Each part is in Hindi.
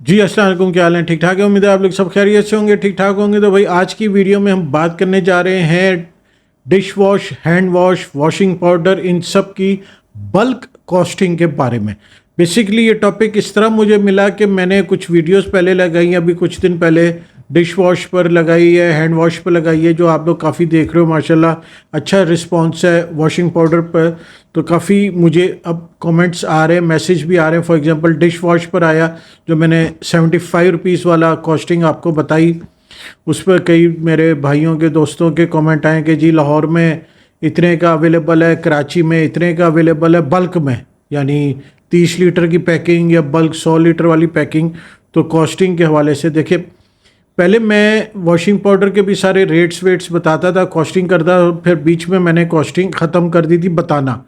जी अस्सलाम वालेकुम, क्या हाल है? ठीक ठाक है। उम्मीद है आप लोग सब खैरियत से होंगे, ठीक ठाक होंगे। तो भाई आज की वीडियो में हम बात करने जा रहे हैं dish wash, hand wash, washing powder, इन सब की बल्क कॉस्टिंग के बारे में। बेसिकली ये टॉपिक इस तरह मुझे मिला कि मैंने कुछ वीडियोस पहले लगाई, अभी कुछ दिन पहले डिश वॉश पर लगाई है, हैंड वॉश पर लगाई है, जो आप लोग काफ़ी देख रहे हो माशाल्लाह। अच्छा रिस्पॉन्स है वॉशिंग पाउडर पर, तो काफ़ी मुझे अब कमेंट्स आ रहे हैं, मैसेज भी आ रहे हैं। फॉर एग्जांपल डिश वॉश पर आया जो मैंने 75 रुपीज़ वाला कॉस्टिंग आपको बताई, उस पर कई मेरे भाइयों के दोस्तों के कमेंट आए कि जी लाहौर में इतने का अवेलेबल है, कराची में इतने का अवेलेबल है बल्क में, यानी 30 लीटर की पैकिंग या बल्क 100 लीटर वाली पैकिंग। तो कॉस्टिंग के हवाले से देखिए, पहले मैं वॉशिंग पाउडर के भी सारे रेट्स वेट्स बताता था, कॉस्टिंग करता, फिर बीच में मैंने कॉस्टिंग ख़त्म कर दी थी बताना।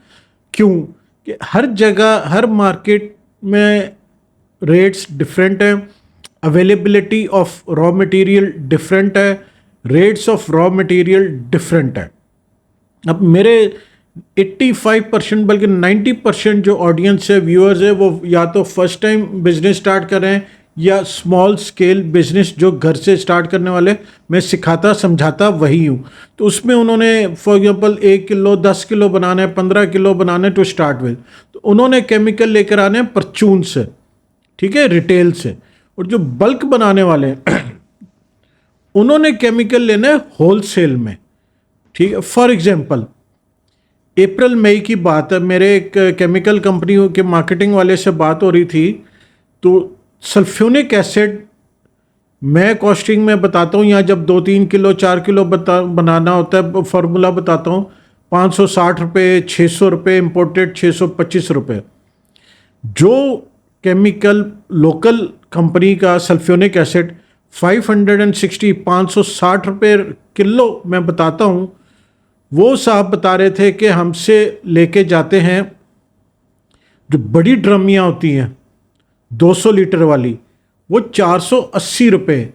क्यों? कि हर जगह हर मार्केट में रेट्स डिफरेंट है, availability of raw material different है, rates of raw material different है। अब मेरे 85% बल्कि 90% जो ऑडियंस है, व्यूअर्स है, वो या तो फर्स्ट टाइम बिजनेस स्टार्ट कर रहे हैं या स्मॉल स्केल बिजनेस जो घर से स्टार्ट करने वाले मैं सिखाता समझाता वही हूँ। तो उसमें उन्होंने फॉर एग्जांपल 1 किलो 10 किलो बनाना है, 15 किलो बनाना है टू स्टार्ट विद, तो उन्होंने केमिकल लेकर आने हैं परचून से, ठीक है, रिटेल से। और जो बल्क बनाने वाले हैं उन्होंने केमिकल लेना है होलसेल में, ठीक है। फॉर एग्जांपल अप्रैल मई की बात है, मेरे एक केमिकल कंपनी के मार्केटिंग वाले से बात हो रही थी, तो सल्फ्यूनिक एसिड मैं कॉस्टिंग में बताता हूँ, यहाँ जब 2-3 किलो 4 किलो बनाना होता है, फार्मूला बताता हूँ, 560 रुपये, 600 रुपये इम्पोर्टेड, 625 रुपये। जो केमिकल लोकल कंपनी का सल्फ्यूनिक एसिड 560 रुपये किलो मैं बताता हूँ, वो साहब बता रहे थे कि हमसे लेके जाते हैं जो बड़ी ड्रमियाँ होती हैं 200 लीटर वाली, वो 480 रुपये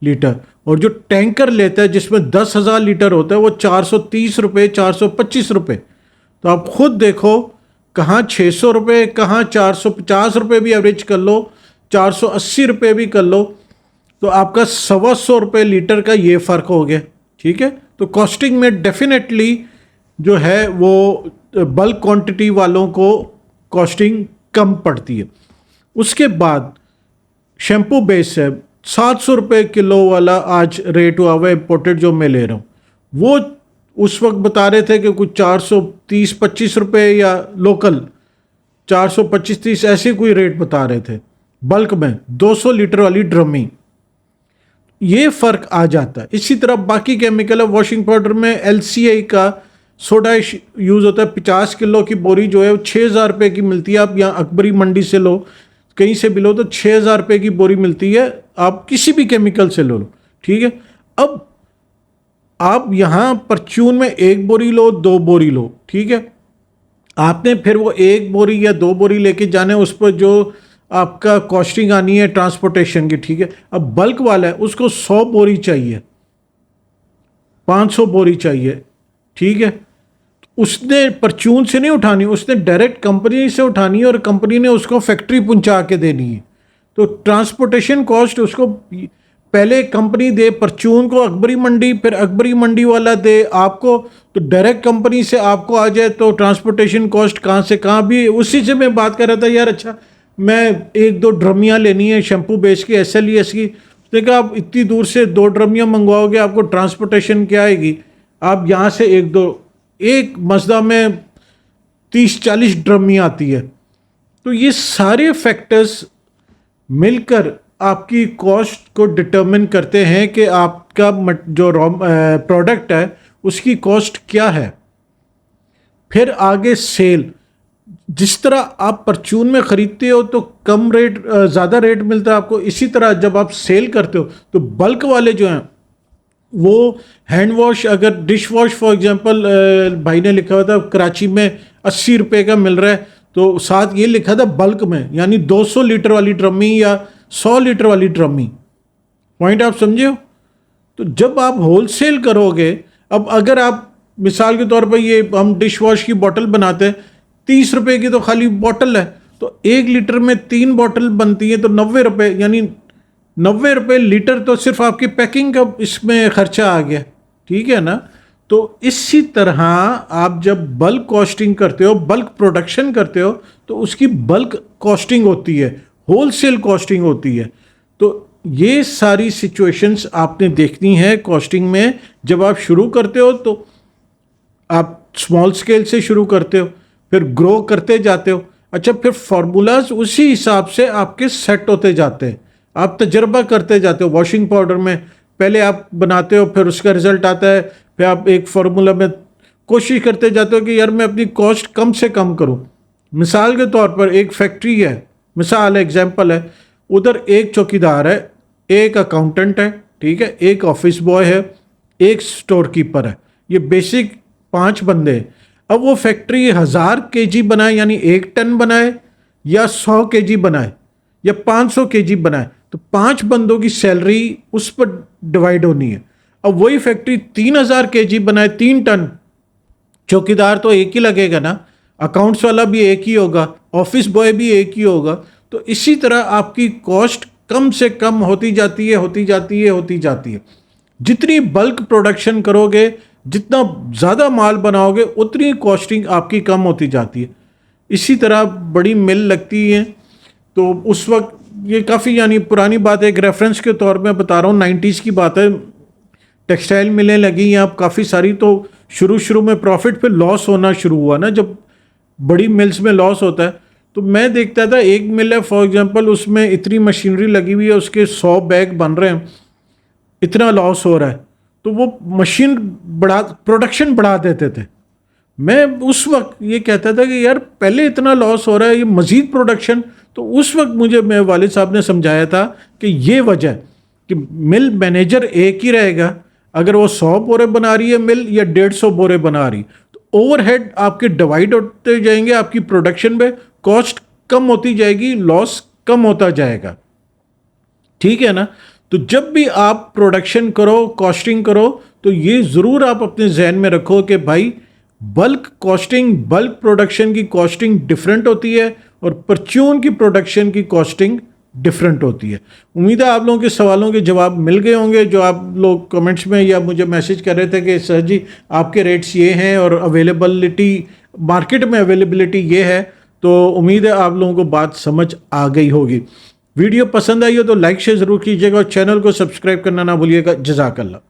लीटर, और जो टैंकर लेता है जिसमें 10,000 लीटर होता है वो 430 रुपये, 425 रुपये। तो आप खुद देखो, कहाँ 600 रुपये, कहाँ 450 रुपये भी एवरेज कर लो, 480 रुपये भी कर लो, तो आपका 125 रुपये लीटर का ये फ़र्क हो गया, ठीक है। तो कॉस्टिंग में डेफिनेटली जो है वो बल्क क्वांटिटी वालों को कॉस्टिंग कम पड़ती है। उसके बाद शैम्पू बेस है, 700 रुपये किलो वाला आज रेट हुआ हुआ है इम्पोर्टेड जो मैं ले रहा हूँ। वो उस वक्त बता रहे थे कि कुछ 430-25 रुपये, या लोकल 425-30 ऐसे कोई रेट बता रहे थे बल्क में 200 लीटर वाली ड्रमी। ये फ़र्क आ जाता है। इसी तरह बाकी केमिकल है, वॉशिंग पाउडर में LCI का सोडा यूज़ होता है, 50 किलो की बोरी जो है वो 6,000 रुपये की मिलती है। आप यहाँ अकबरी मंडी से लो, कहीं से भी लो, तो 6,000 रुपये की बोरी मिलती है, आप किसी भी केमिकल से लो, ठीक है। अब आप यहाँ परचून में 1 बोरी लो, 2 बोरी लो, ठीक है, आपने फिर वो 1 बोरी या 2 बोरी लेके जाने, उस पर जो आपका कॉस्टिंग आनी है ट्रांसपोर्टेशन की, ठीक है। अब बल्क वाला है, उसको 100 बोरी चाहिए, 500 बोरी चाहिए, ठीक है। उसने परचून से नहीं उठानी, उसने डायरेक्ट कंपनी से उठानी है, और कंपनी ने उसको फैक्ट्री पहुंचा के देनी है। तो ट्रांसपोर्टेशन कॉस्ट उसको पहले कंपनी दे परचून को अकबरी मंडी, फिर अकबरी मंडी वाला दे आपको, तो डायरेक्ट कंपनी से आपको आ जाए, तो ट्रांसपोर्टेशन कॉस्ट कहाँ से कहाँ भी। उसी से मैं बात कर रहा था, यार अच्छा मैं 1-2 ड्रमियाँ लेनी है शैम्पू बेस की, SLES की। उसने कहा आप इतनी दूर से 2 ड्रमियाँ मंगवाओगे, आपको ट्रांसपोर्टेशन क्या आएगी? आप यहाँ से एक मजदा में 30-40 ड्रमियाँ आती है। तो ये सारे फैक्टर्स मिलकर आपकी कॉस्ट को डिटरमिन करते हैं कि आपका जो रॉ प्रोडक्ट है उसकी कॉस्ट क्या है। फिर आगे सेल, जिस तरह आप परचून में ख़रीदते हो तो कम रेट, ज़्यादा रेट मिलता है आपको, इसी तरह जब आप सेल करते हो तो बल्क वाले जो हैं वो हैंड वॉश, अगर डिश वॉश फॉर एग्जांपल भाई ने लिखा हुआ था कराची में 80 रुपये का मिल रहा है, तो साथ ये लिखा था बल्क में, यानी 200 लीटर वाली ड्रमी या 100 लीटर वाली ड्रमी। पॉइंट आप समझे हो? तो जब आप होलसेल करोगे, अब अगर आप मिसाल के तौर पर ये हम डिश वॉश की बोतल बनाते हैं, 30 रुपये की तो खाली बोतल है, तो 1 लीटर में 3 बॉटल बनती है, तो 90 रुपये, यानी 90 रुपये लीटर तो सिर्फ आपकी पैकिंग का इसमें खर्चा आ गया, ठीक है ना। तो इसी तरह आप जब बल्क कॉस्टिंग करते हो, बल्क प्रोडक्शन करते हो, तो उसकी बल्क कॉस्टिंग होती है, होलसेल कॉस्टिंग होती है। तो ये सारी सिचुएशंस आपने देखनी है कॉस्टिंग में। जब आप शुरू करते हो तो आप स्मॉल स्केल से शुरू करते हो, फिर ग्रो करते जाते हो। अच्छा, फिर फार्मूलाज उसी हिसाब से आपके सेट होते जाते हैं, आप तजर्बा करते जाते हो। वॉशिंग पाउडर में पहले आप बनाते हो, फिर उसका रिजल्ट आता है, फिर आप एक फार्मूला में कोशिश करते जाते हो कि यार मैं अपनी कॉस्ट कम से कम करूं। मिसाल के तौर पर एक फैक्ट्री है, मिसाल है, एग्जांपल है, उधर एक चौकीदार है, एक अकाउंटेंट है, ठीक है, एक ऑफिस बॉय है, एक स्टोर कीपर है, ये बेसिक 5 बंदे हैं। अब वो फैक्ट्री 1000 केजी बनाए, यानी 1 टन बनाए, या 100 केजी बनाए, या 500 केजी बनाए, तो 5 बंदों की सैलरी उस पर डिवाइड होनी है। अब वही फैक्ट्री 3000 केजी बनाए, 3 टन, चौकीदार तो एक ही लगेगा ना, अकाउंट्स वाला भी एक ही होगा, ऑफिस बॉय भी एक ही होगा। तो इसी तरह आपकी कॉस्ट कम से कम होती जाती है, होती जाती है, होती जाती है। जितनी बल्क प्रोडक्शन करोगे, जितना ज़्यादा माल बनाओगे, उतनी कॉस्टिंग आपकी कम होती जाती है। इसी तरह बड़ी मिल लगती है, तो उस वक्त ये काफ़ी, यानी पुरानी बात है, एक रेफरेंस के तौर में बता रहा हूँ, 90s की बात है। टेक्सटाइल मिलें लगी हैं अब काफ़ी सारी, तो शुरू में प्रॉफिट पे लॉस होना शुरू हुआ ना, जब बड़ी मिल्स में लॉस होता है। तो मैं देखता था, एक मिल है फॉर एग्जांपल, उसमें इतनी मशीनरी लगी हुई है, उसके 100 बैग बन रहे हैं, इतना लॉस हो रहा है, तो वो मशीन प्रोडक्शन बढ़ा देते थे। मैं उस वक्त ये कहता था कि यार पहले इतना लॉस हो रहा है, ये मज़ीद प्रोडक्शन। तो उस वक्त मुझे मेरे वालिद साहब ने समझाया था कि ये वजह है कि मिल मैनेजर एक ही रहेगा, अगर वो 100 बोरे बना रही है मिल, या 150 बोरे बना रही, तो ओवरहेड आपके डिवाइड होते जाएंगे, आपकी प्रोडक्शन में कॉस्ट कम होती जाएगी, लॉस कम होता जाएगा, ठीक है ना। तो जब भी आप प्रोडक्शन करो, कॉस्टिंग करो, तो ये ज़रूर आप अपने जहन में रखो कि भाई बल्क कॉस्टिंग, बल्क प्रोडक्शन की कॉस्टिंग डिफरेंट होती है, और परचून की प्रोडक्शन की कॉस्टिंग डिफरेंट होती है। उम्मीद है आप लोगों के सवालों के जवाब मिल गए होंगे, जो आप लोग कमेंट्स में या मुझे मैसेज कर रहे थे कि सर जी आपके रेट्स ये हैं और अवेलेबिलिटी, मार्केट में अवेलेबिलिटी ये है। तो उम्मीद है आप लोगों को बात समझ आ गई होगी। वीडियो पसंद आई हो तो लाइक शेयर ज़रूर कीजिएगा, और चैनल को सब्सक्राइब करना ना भूलिएगा। जज़ाकल्लाह।